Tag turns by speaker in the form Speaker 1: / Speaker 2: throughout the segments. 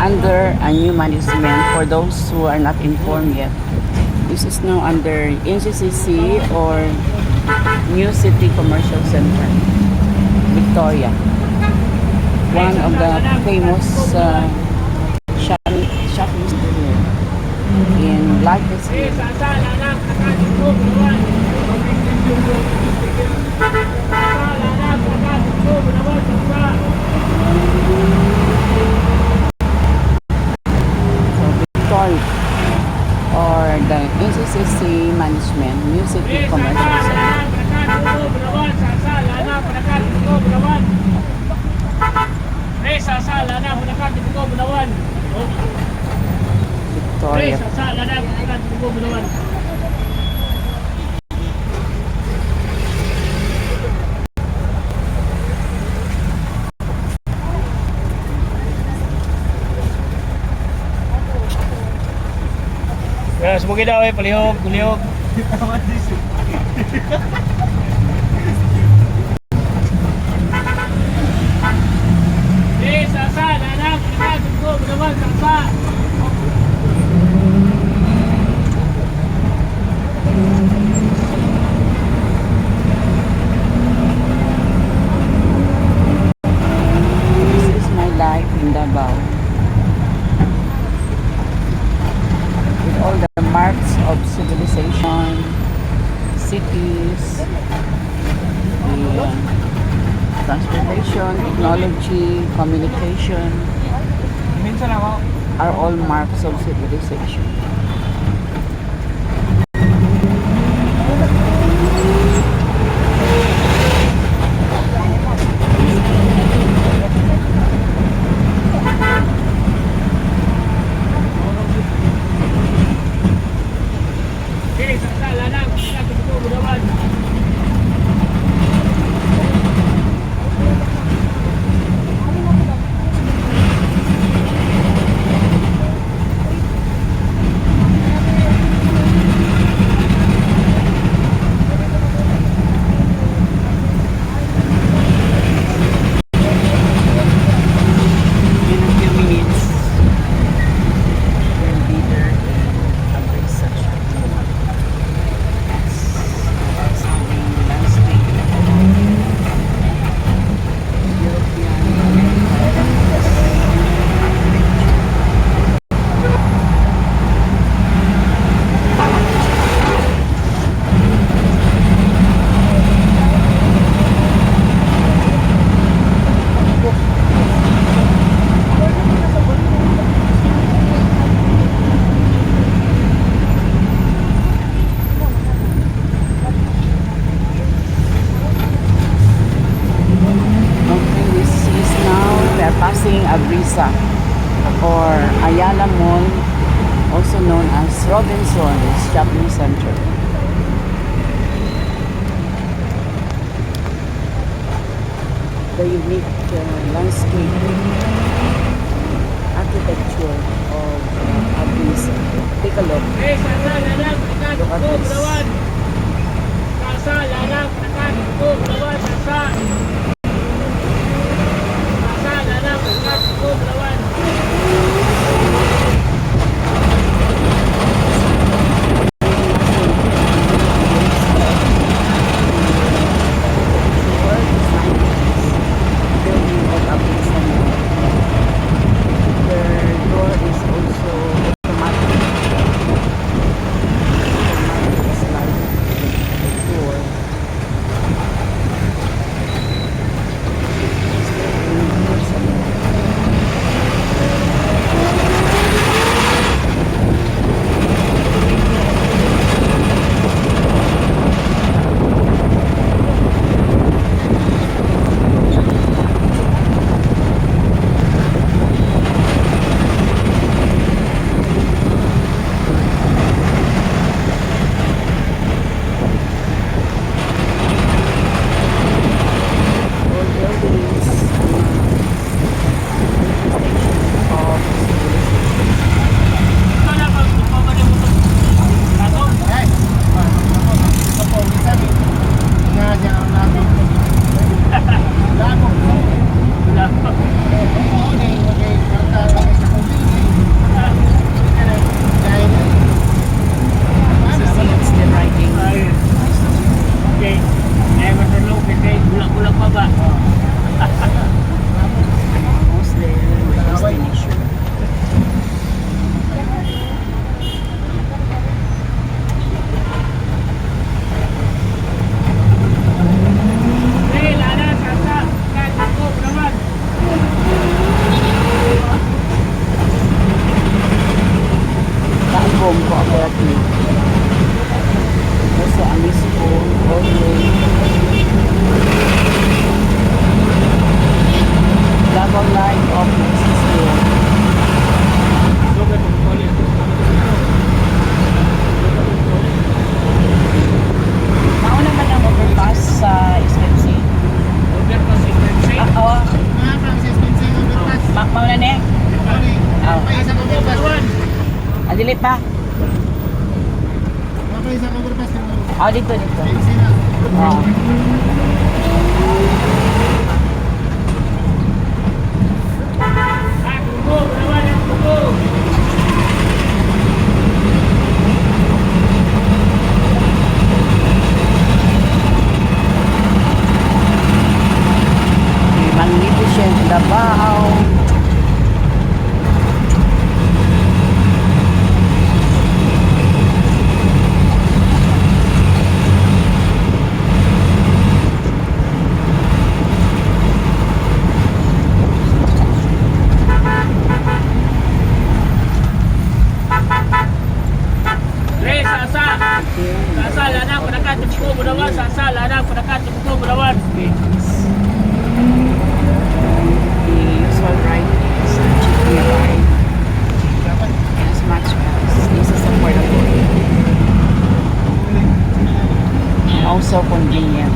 Speaker 1: under a new management. For those who are not informed yet, this is now under NCCC or New City Commercial Center, Victoria. One of the famous shopping store in Largest. Or the NCCC Management, New City Commercial Center. Victoria.
Speaker 2: Ya, semoga daw palihog, palihog. Sasa, anak, tunggu, benar sasa.
Speaker 1: This is my life in Davao. With all the marks of civilization, cities, the transportation, technology, communication are all marks of civilization. Abrisa or Ayala Mall, also known as Robinson's Shopping Center. The unique landscape architecture of Abrisa. Take a look. Look at this. Adili pa. Oh, dito. Oh. Magnificent Davao. The usual ride is chicken ride. As much as this is affordable and also convenient.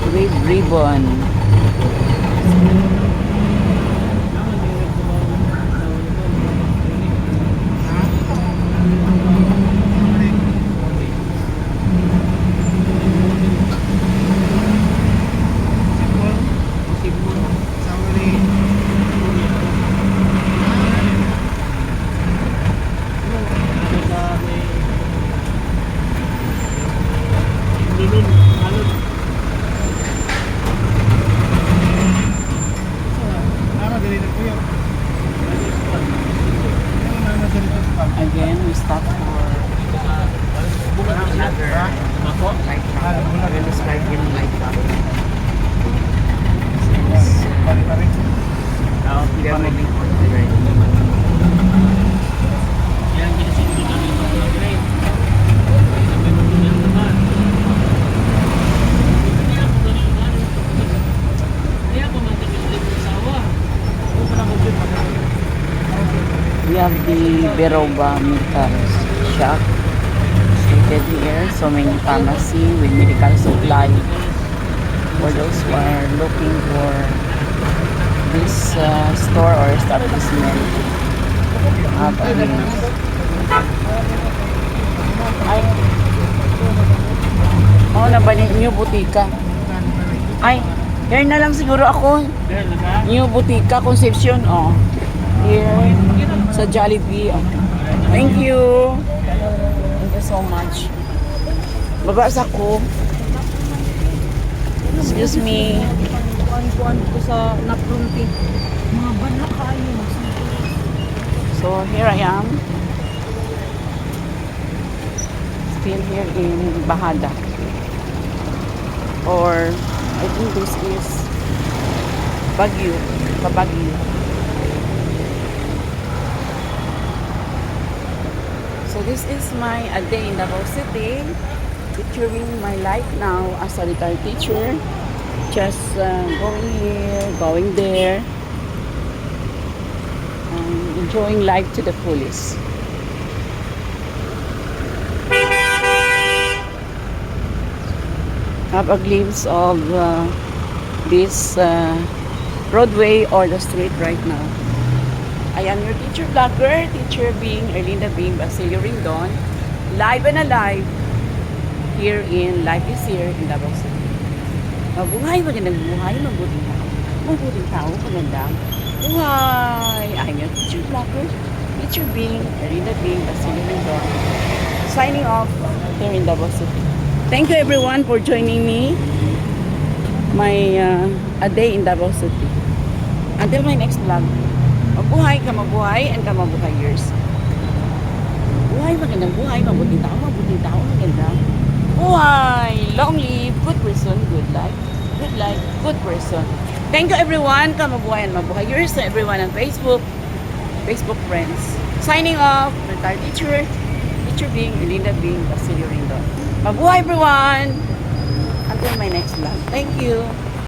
Speaker 1: Red ribbon. Again, we stop for another light travel. We'll describe in light travel. Now, we are moving on to the right. We have the Beroba Medical Shop stated here. So many pharmacy with medical supply for those who are looking for this store or establishment. Oh, nabalik New Butika. Ay, here na lang siguro ako. New Butika Concepcion, oh. Here sa Jollibee. Oh. Thank you. Thank you so much. Babas ako. Excuse me.
Speaker 3: Kuan ko sa naprunti. Mga bana kayo.
Speaker 1: So here I am. Still here in Bahada. Or I think this is Baguio. Baguio. So this is my a day in Davao City, picturing my life now as a retired teacher. Just going here, going there, enjoying life to the fullest. Have a glimpse of this roadway or the street right now. I am your teacher vlogger, teacher being Erlinda Bing Basilio Rindon, live and alive here in Life is Here in Davao City. Mabuhay, magandang buhay, mabuting tao. Mabuting tao, magandang buhay. I'm your teacher vlogger, teacher being Erlinda Bing Basilio Rindon, signing off here in Davao City. Thank you everyone for joining me, my a day in Davao City. Until my next vlog. Mabuhay, and kamabuhay years. Buhay, magandang buhay, mabuting tao, magandang buhay. Long live, good person, good life, good person. Thank you everyone, kamabuhay and mabuhay years to everyone on Facebook friends. Signing off, retired teacher being Erlinda Bing Basilio Rindon. Mabuhay everyone! Until my next vlog. Thank you.